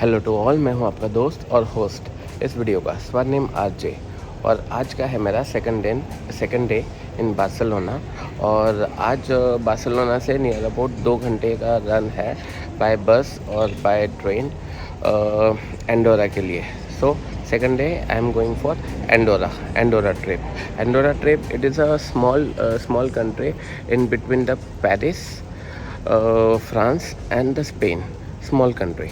Hello to all, मैं हूं आपका दोस्त और होस्ट इस वीडियो का स्वर्णिम आरजे। और आज का है मेरा सेकंड डे इन बार्सिलोना। और आज बार्सिलोना से नियर अबाउट 2 घंटे का रन है बाय बस और बाय ट्रेन एंडोरा के लिए। So second day I am going for Andorra trip. It is a small country in between the Paris, France and the Spain. Small country.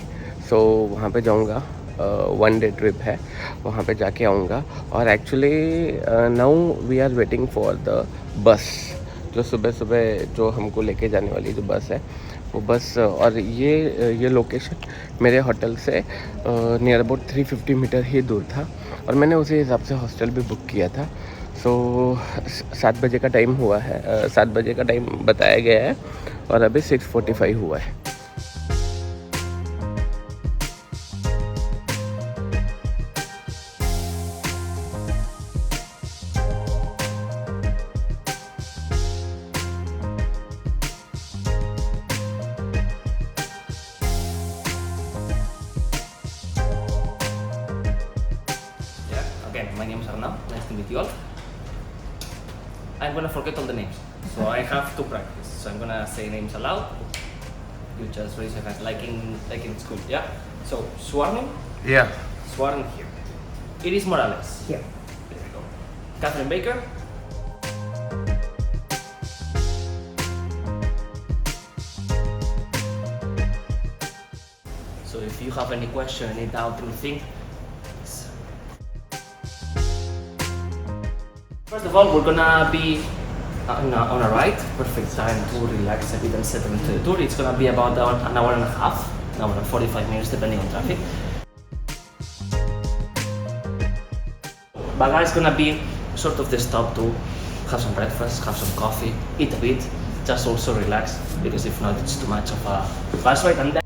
So वहाँ पे जाऊँगा, 1 डे ट्रिप है, वहाँ पे जाके आऊँगा। और actually now we are waiting for the bus, जो सुबह जो हमको लेके जाने वाली जो बस है वो बस। और ये लोकेशन मेरे होटल से नियर अबाउट 350 मीटर ही दूर था और मैंने उसी हिसाब से हॉस्टल भी बुक किया था। सो 7 बजे का टाइम हुआ है, 7 बजे का टाइम बताया गया है और अभी 6:45 हुआ है। Again, my name is Arnau. Nice to meet you all. I'm gonna forget all the names, so I have to practice. So I'm gonna say names aloud. You just raise your hand, like in school. Yeah. So Swarnim, Yeah. Swarnim here. Iris Morales here. There we go. Catherine Baker. So if you have any question, any doubt, anything. First of all, we're gonna be on a ride. Perfect time to relax a bit and settle into the tour. It's gonna be about an hour and a half, an hour and 45 minutes depending on traffic. Baga is gonna be sort of the stop to have some breakfast, have some coffee, eat a bit, just also relax, because if not it's too much of a bus ride. And then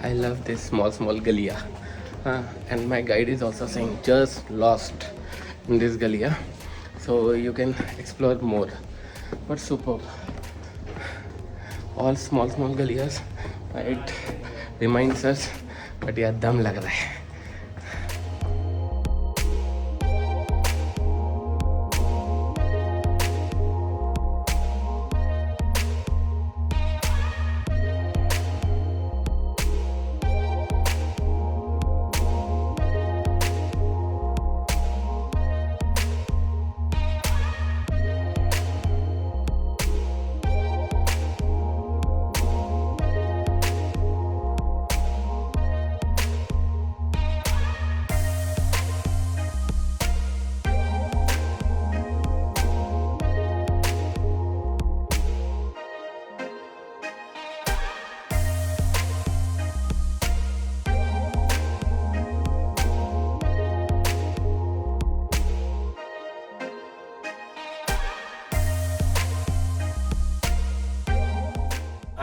I love this small galia, and my guide is also saying just lost in this galia, so you can explore more. But superb, all small galias. It reminds us, but यार दम लग रहा है।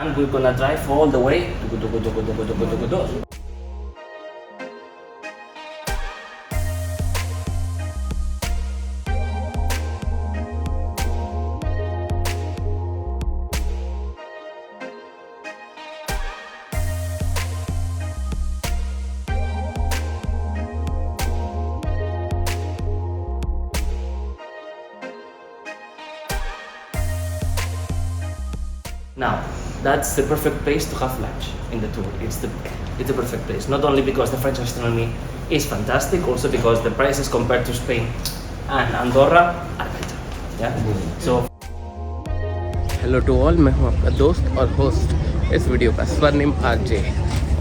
and we're gonna drive all the way to. Now, that's the perfect place to have lunch in the tour. It's the perfect place. Not only because the French gastronomy is fantastic, also because the prices compared to Spain and Andorra are better. Yeah. So. Hello to all, मैं हूं आपका दोस्त और host इस video का स्वर्णिम RJ.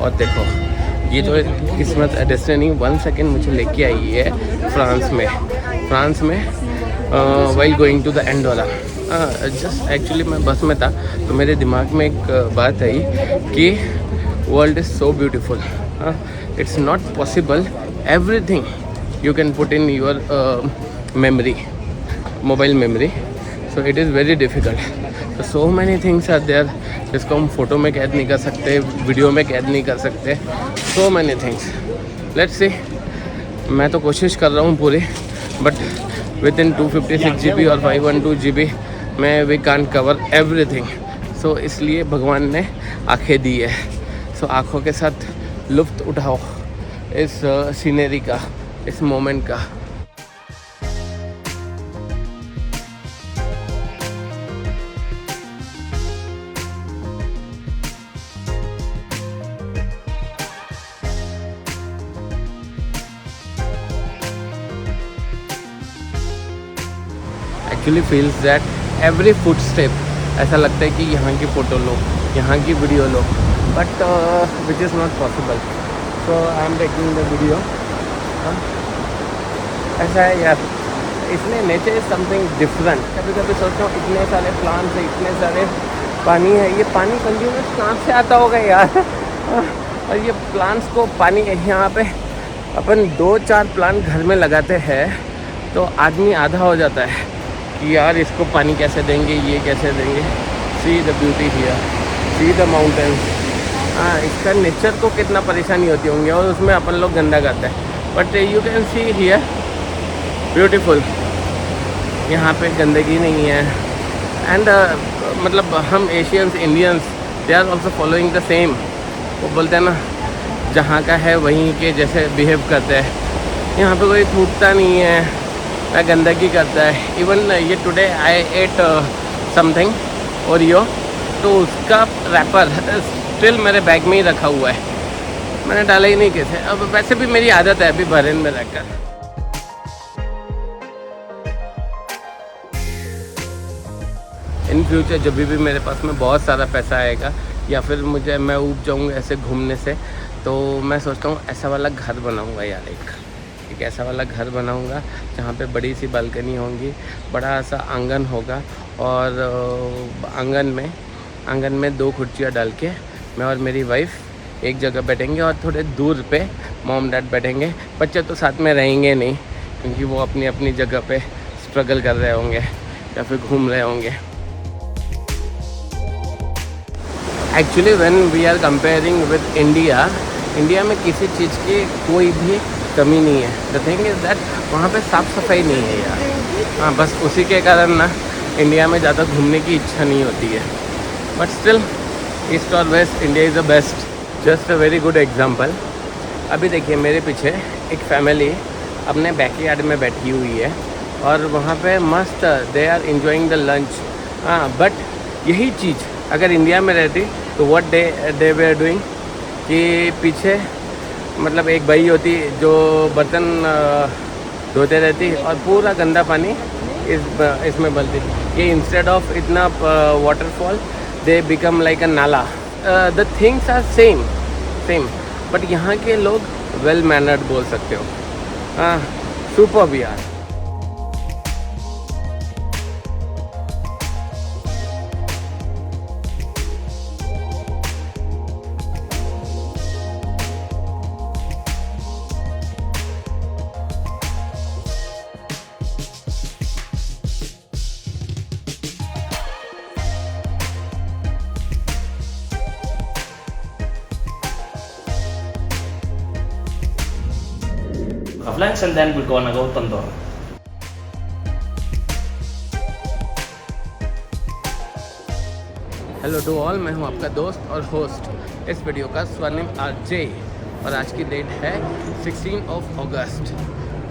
और देखो, ये जो किस्मत डेस्टिनी 1 सेकेंड मुझे लेके आई है फ्रांस में while going to the Andorra. Just actually मैं बस में था तो मेरे दिमाग में एक बात आई कि world is so beautiful. It's not possible everything you can put in your memory, mobile memory, so it is very difficult. So many things are there जिसको हम फोटो में कैद नहीं कर सकते, वीडियो में कैद नहीं कर सकते. so many things. let's see. मैं तो कोशिश कर रहा हूँ पूरी, बट विद इन 256 GB और 512 GB में वी कांट कवर एवरीथिंग. सो इसलिए भगवान ने आँखें दी है. सो आँखों के साथ लुत्फ़ उठाओ इस सीनरी का, इस मोमेंट का. Actually feels that every foot step ऐसा लगता है कि यहाँ की फ़ोटो लो, यहाँ की video low, but which is not possible. So I am taking the video. ऐसा है यार, इसमें नेचर इज़ समथिंग डिफरेंट. कभी कभी सोचता हूँ इतने सारे प्लांट्स है, इतने सारे पानी है, ये पानी कंटिन्यूस कहाँ से आता होगा यार. और ये प्लांट्स को पानी यहाँ पे अपन 2-4 प्लांट घर में लगाते हैं तो आदमी आधा हो जाता है कि यार इसको पानी कैसे देंगे, ये कैसे देंगे. See the beauty here, see the mountains. इसका नेचर को कितना परेशानी होती होंगी और उसमें अपन लोग गंदा करते हैं. But you can see here beautiful. यहाँ पे गंदगी नहीं है. एंड मतलब हम Asians, Indians, they are also following the same. वो बोलते हैं ना, जहाँ का है वहीं के जैसे बिहेव करते हैं. यहाँ पे कोई थूकता नहीं है, ना गंदगी करता है. इवन ये today I ate something Oreo, तो उसका रैपर स्टिल मेरे बैग में ही रखा हुआ है. मैंने डाला ही नहीं कैसे. अब वैसे भी मेरी आदत है अभी बहरीन में रहकर. इन फ्यूचर जब भी मेरे पास में बहुत सारा पैसा आएगा या फिर मैं ऊब जाऊँगा ऐसे घूमने से, तो मैं सोचता हूँ ऐसा वाला घर बनाऊँगा यार. एक ऐसा वाला घर बनाऊँगा जहाँ पे बड़ी सी बालकनी होंगी, बड़ा सा आंगन होगा और आंगन में 2 कुर्सियाँ डाल के मैं और मेरी वाइफ एक जगह बैठेंगे और थोड़े दूर पे मॉम डैड बैठेंगे. बच्चे तो साथ में रहेंगे नहीं क्योंकि वो अपनी अपनी जगह पे स्ट्रगल कर रहे होंगे या फिर घूम रहे होंगे. Actually when we are comparing with India में किसी चीज़ की कोई भी कमी नहीं है. द थिंग इज़ दैट वहाँ पे साफ़ सफाई नहीं है यार. हाँ, बस उसी के कारण ना इंडिया में ज़्यादा घूमने की इच्छा नहीं होती है. बट स्टिल ईस्ट और west, India is the best. Just a very good example. अभी देखिए मेरे पीछे एक फैमिली अपने बैकयार्ड में बैठी हुई है और वहाँ पे मस्त they are enjoying the lunch. हाँ, बट यही चीज़ अगर इंडिया में रहती तो what they way are doing कि पीछे मतलब एक भाई होती जो बर्तन धोते रहती और पूरा गंदा पानी इसमें बलती. ये इंस्टेड ऑफ इतना waterfall they become like a नाला. The things are same but यहाँ के लोग वेल मैनर्ड बोल सकते हो. हाँ, सुपर्ब यार. Have lunch and then we're gonna go to Andorra. Hello to all, मैं हूं आपका दोस्त और होस्ट इस वीडियो का. स्वर्णिम आरजे और आज की डेट है 16 अगस्त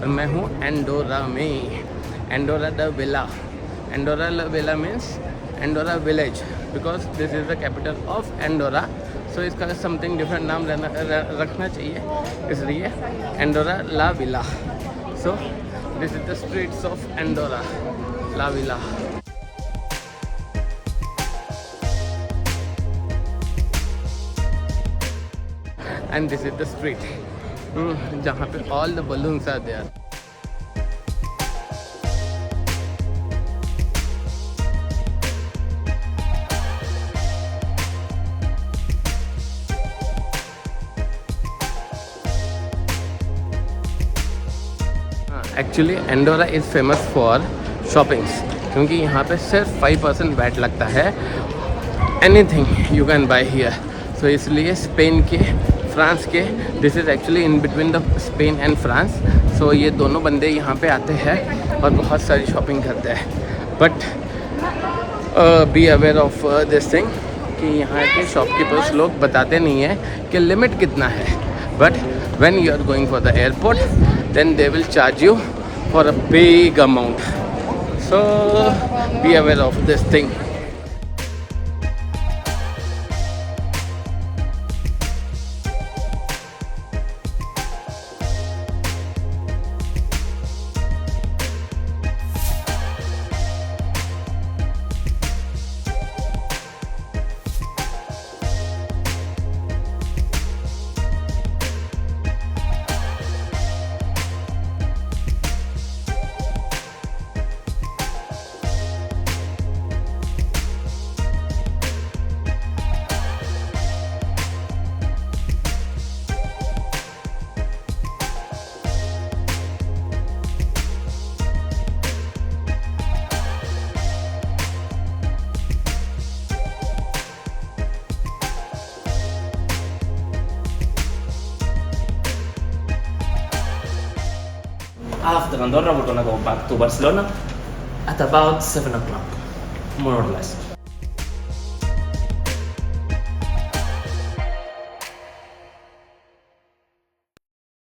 और मैं हूं एंडोरा में. Andorra the Vella. Andorra the Vella means Andorra village because this is the capital of Andorra. So इसका समथिंग डिफरेंट नाम रखना चाहिए, इसलिए Andorra la Vella. So this is the streets of Andorra la Vella. And this is the street जहाँ पे all the balloons are there. Actually Andorra is famous for shoppings, क्योंकि यहाँ पे सिर्फ 5% वैट लगता है, anything you can bye here. So इसलिए Spain के, फ्रांस के, this is actually in between the Spain and France. So ये दोनों बंदे यहाँ पे आते हैं और बहुत सारी शॉपिंग करते हैं। But B aware of this thing कि यहाँ के शॉपकीपर्स लोग बताते नहीं हैं कि लिमिट कितना है, but when you are going for the airport then they will charge you for a big amount. So be aware of this thing. After Andorra, we're gonna go back to Barcelona at about 7 o'clock, more or less.